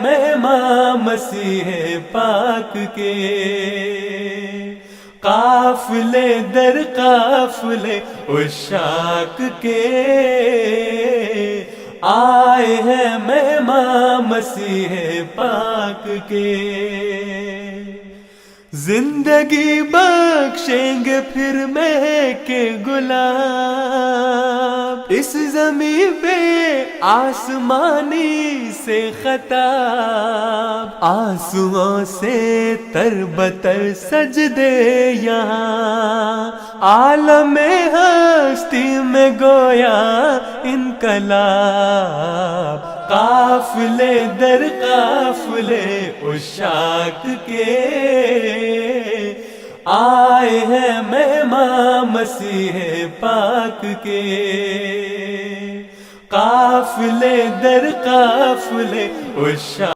مہمان مسیح پاک کے، قافلے در قافلے عشاق کے، آئے ہیں مہمان مسیح پاک کے۔ زندگی بخشیں گے پھر مہک گلاب، اس زمین پہ آسمانی سے خطاب، آنسوؤں سے تر بتر سجدے یہاں، عالم ہستی میں گویا انقلاب، قافلے در قافلے عشاق کے، آئے ہیں مہمان مسیح پاک کے، قافلے در قافلے عشاق